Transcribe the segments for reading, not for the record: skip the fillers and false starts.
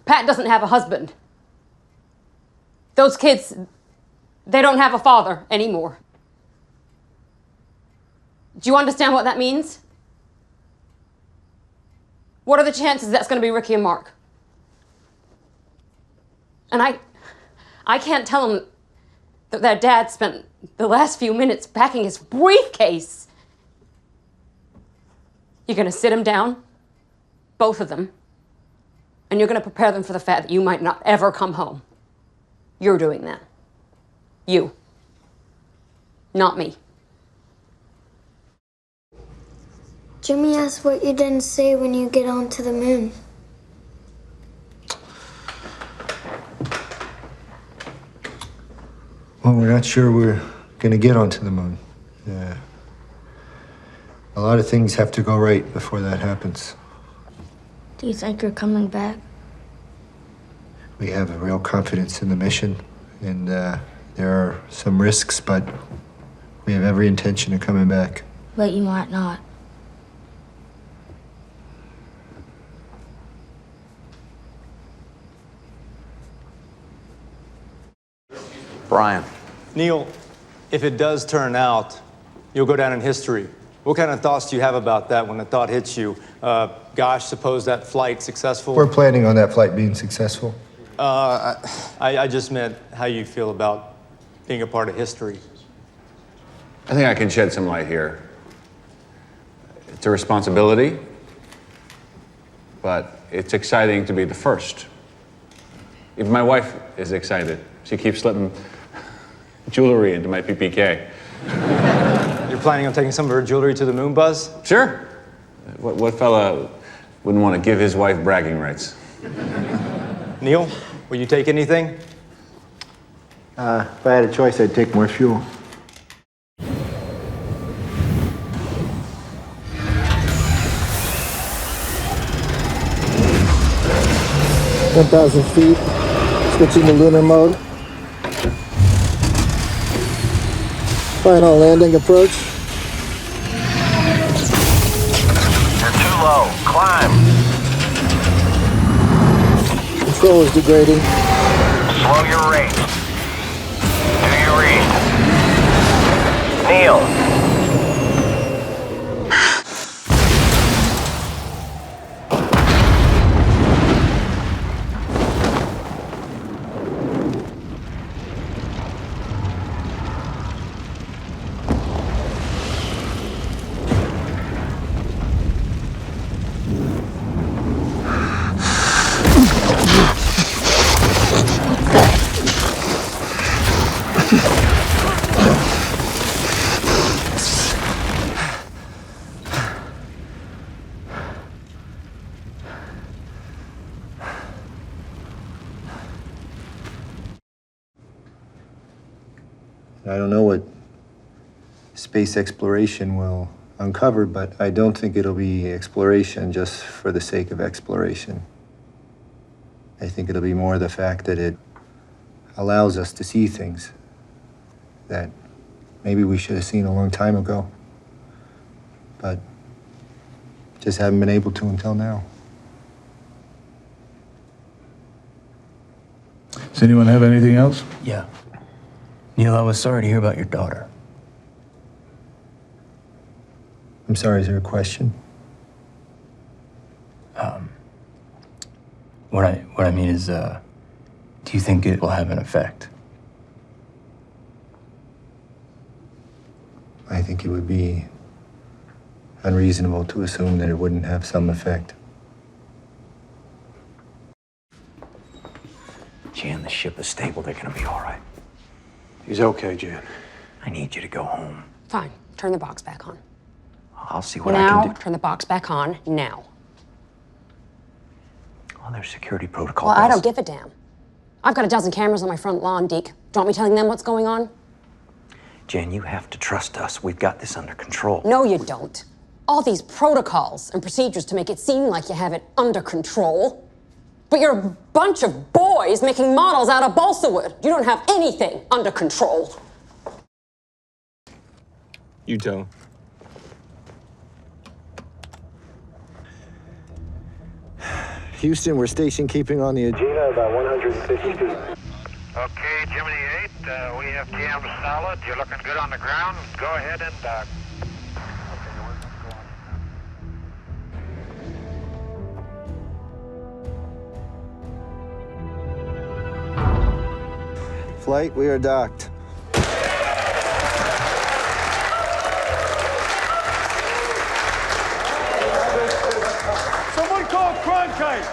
Pat doesn't have a husband. Those kids, they don't have a father anymore. Do you understand what that means? What are the chances that's going to be Ricky and Mark? And I can't tell them that their dad spent the last few minutes packing his briefcase. You're going to sit them down, both of them, and you're going to prepare them for the fact that you might not ever come home. You're doing that. You. Not me. Jimmy asked what you didn't say when you get onto the moon. Well, we're not sure we're gonna get onto the moon. A lot of things have to go right before that happens. Do you think you're coming back? We have a real confidence in the mission, and there are some risks, but we have every intention of coming back. But you might not. Brian. Neil, if it does turn out, you'll go down in history. What kind of thoughts do you have about that when the thought hits you? Gosh, suppose that flight successful? We're planning on that flight being successful. I just meant how you feel about being a part of history. I think I can shed some light here. It's a responsibility, but it's exciting to be the first. Even my wife is excited. She keeps slipping jewelry into my PPK. You're planning on taking some of her jewelry to the moon, Buzz? Sure. What fella wouldn't want to give his wife bragging rights? Neil, will you take anything? If I had a choice, I'd take more fuel. 1,000 feet, switching to lunar mode. Final landing approach. You're too low. Climb. Control is degrading. Slow your rate. Do you read? Neil. I don't know what space exploration will uncover, but I don't think it'll be exploration just for the sake of exploration. I think it'll be more the fact that it allows us to see things that maybe we should have seen a long time ago, but just haven't been able to until now. Does anyone have anything else? Yeah. Neil, I was sorry to hear about your daughter. I'm sorry, is there a question? What I mean is, do you think it will have an effect? I think it would be unreasonable to assume that it wouldn't have some effect. Jan, the ship is stable. They're gonna be all right. He's okay, Jan. I need you to go home. Fine. Turn the box back on. I'll see what I can do. Turn the box back on now. Well, there's security protocol. Well, I don't give a damn. I've got a dozen cameras on my front lawn, Deke. Do you want me telling them what's going on? Jan, you have to trust us. We've got this under control. No, you don't. All these protocols and procedures to make it seem like you have it under control. But you're a bunch of boys making models out of balsa wood. You don't have anything under control. You don't. Houston, we're station keeping on the Agena, about 150 feet. Okay, Jiminy 8, we have TM solid. You're looking good on the ground. Go ahead and dock. Flight, we are docked. Someone call Cronkite!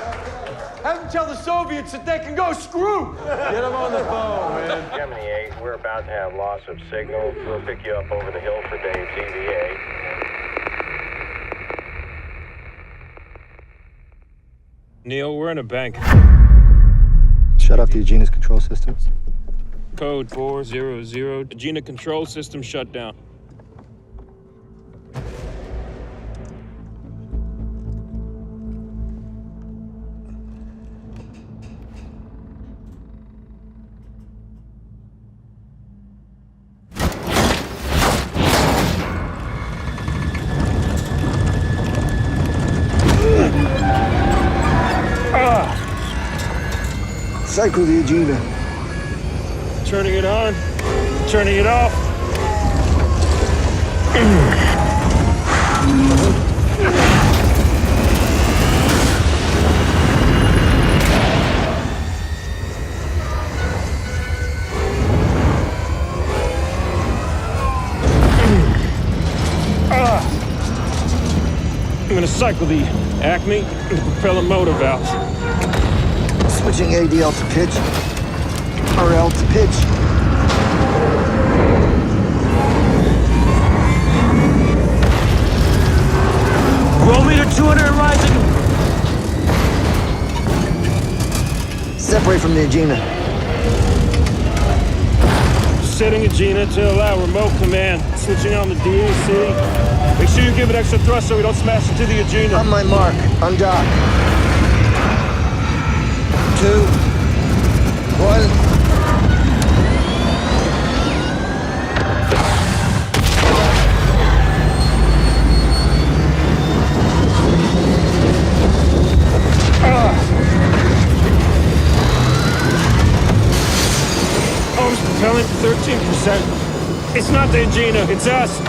Have them tell the Soviets that they can go screw! Get them on the phone, man. Gemini 8, we're about to have loss of signal. We'll pick you up over the hill for Dave's EVA. Neil, we're in a bank. Shut off the Agena's control system. Code 400. Agena control system shut down. Cycle the Agena. Turning it on, turning it off. I'm gonna cycle the Acme and the propeller motor valves. Switching ADL to pitch. RL to pitch. Roll meter 200 and rising. Separate from the Agena. Setting Agena to allow remote command. Switching on the DAC. Make sure you give it extra thrust so we don't smash into the Agena. On my mark. Undock. 2, 1. Home's propellant 13%. It's not the Agena, it's us.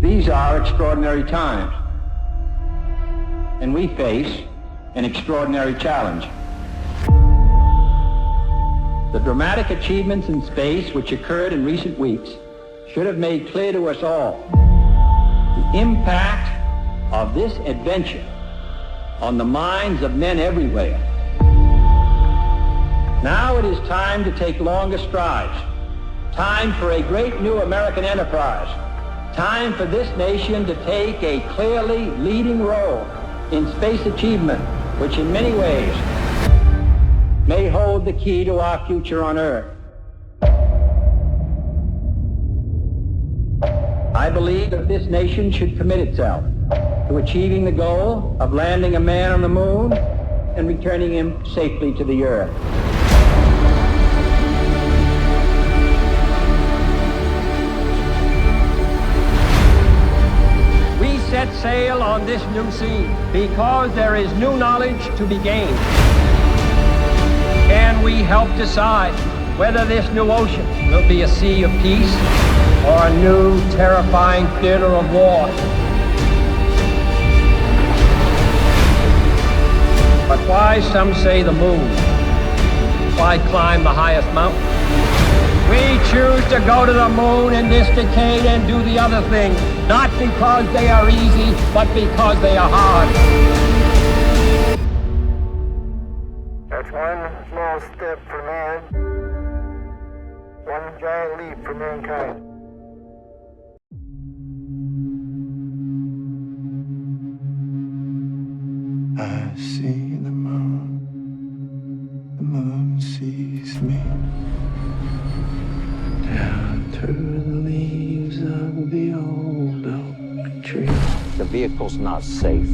These are extraordinary times, and we face an extraordinary challenge. The dramatic achievements in space which occurred in recent weeks should have made clear to us all the impact of this adventure on the minds of men everywhere. Now it is time to take longer strides, time for a great new American enterprise. Time for this nation to take a clearly leading role in space achievement, which in many ways may hold the key to our future on Earth. I believe that this nation should commit itself to achieving the goal of landing a man on the moon and returning him safely to the Earth. Set sail on this new scene because there is new knowledge to be gained. Can we help decide whether this new ocean will be a sea of peace or a new terrifying theater of war? But why, some say, the moon? Why climb the highest mountain? We choose to go to the moon in this decade and do the other thing, not because they are easy, but because they are hard. That's one small step for man, one giant leap for mankind. I see the moon moon sees me. Down through the leaves of the old oak tree. The vehicle's not safe.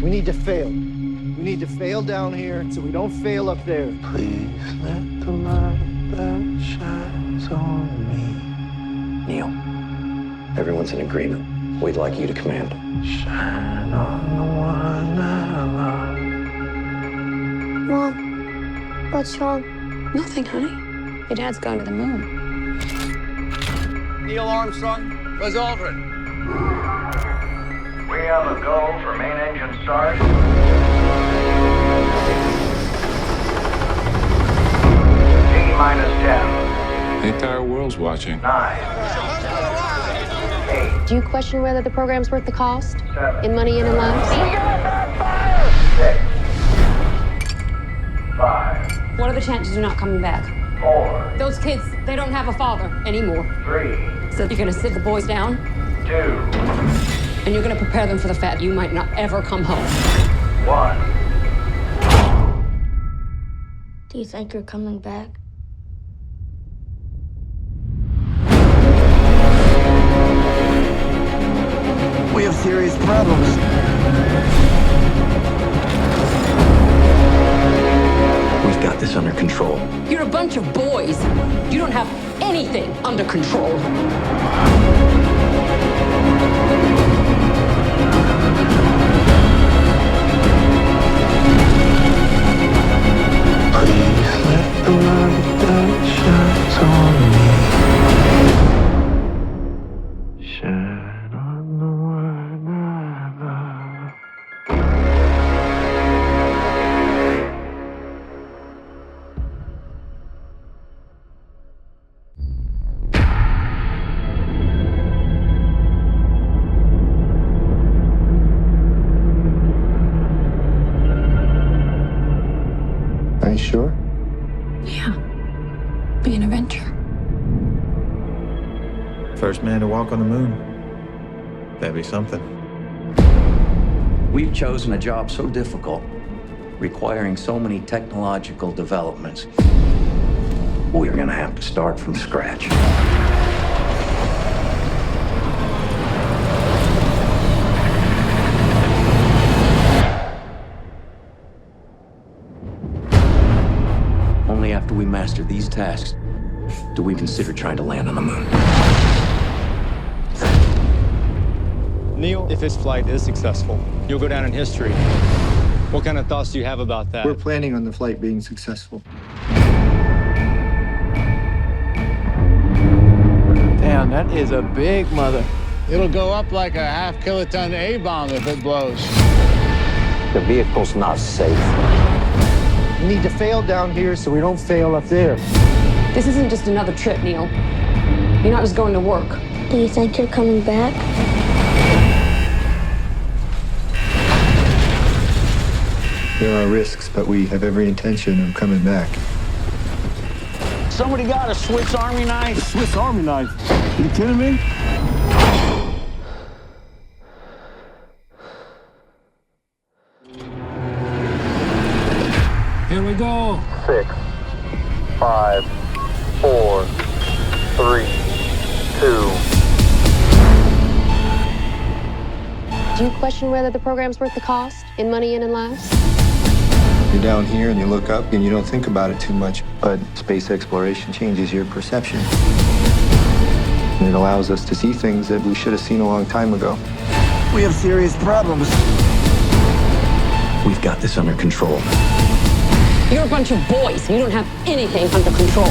We need to fail. We need to fail down here so we don't fail up there. Please let the light that shines on me. Neil, everyone's in agreement. We'd like you to command. Shine on the one I love. Mom, what's wrong? Nothing, honey. Your dad's going to the moon. Neil Armstrong, Buzz Aldrin. We have a go for main engine start. T-minus 10. The entire world's watching. 9. 8. Do you question whether the program's worth the cost? 7. In money and in lives? 6. 5. What are the chances you're not coming back? 4. Those kids, they don't have a father anymore. 3. So you're gonna sit the boys down? 2. And you're gonna prepare them for the fact you might not ever come home. 1. Do you think you're coming back? We have serious problems. We've got this under control. You're a bunch of boys. You don't have anything under control. Please let the light that shines on me. Shine on the one I love. Are you sure? Yeah. Be an adventure. First man to walk on the moon. That'd be something. We've chosen a job so difficult, requiring so many technological developments. We're gonna have to start from scratch. Only after we master these tasks do we consider trying to land on the moon. Neil, if this flight is successful, you'll go down in history. What kind of thoughts do you have about that? We're planning on the flight being successful. Damn, that is a big mother. It'll go up like a half-kiloton A-bomb if it blows. The vehicle's not safe. We need to fail down here so we don't fail up there. This isn't just another trip, Neil. You're not just going to work. Do you think you're coming back? There are risks, but we have every intention of coming back. Somebody got a Swiss Army knife? A Swiss Army knife? You kidding me? Here we go. 6. 5. 4. 3. 2. Do you question whether the program's worth the cost? In money and in lives? You're down here and you look up and you don't think about it too much, but space exploration changes your perception. And it allows us to see things that we should have seen a long time ago. We have serious problems. We've got this under control. You're a bunch of boys. You don't have anything under control.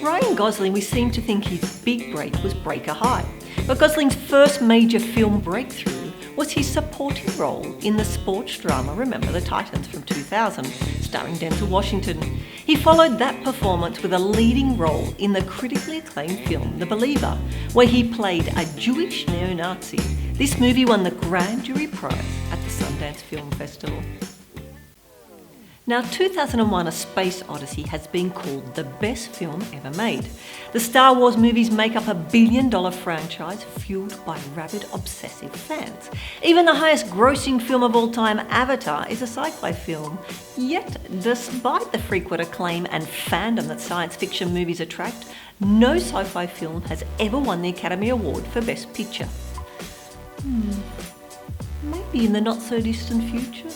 Ryan Gosling, we seem to think his big break was Breaker High, but Gosling's first major film breakthrough was his supporting role in the sports drama Remember the Titans from 2000, starring Denzel Washington. He followed that performance with a leading role in the critically acclaimed film The Believer, where he played a Jewish neo-Nazi. This movie won the Grand Jury Prize at the Sundance Film Festival. Now, 2001 A Space Odyssey has been called the best film ever made. The Star Wars movies make up a billion-dollar franchise fueled by rabid, obsessive fans. Even the highest grossing film of all time, Avatar, is a sci-fi film. Yet, despite the frequent acclaim and fandom that science fiction movies attract, no sci-fi film has ever won the Academy Award for Best Picture. Maybe in the not-so-distant future.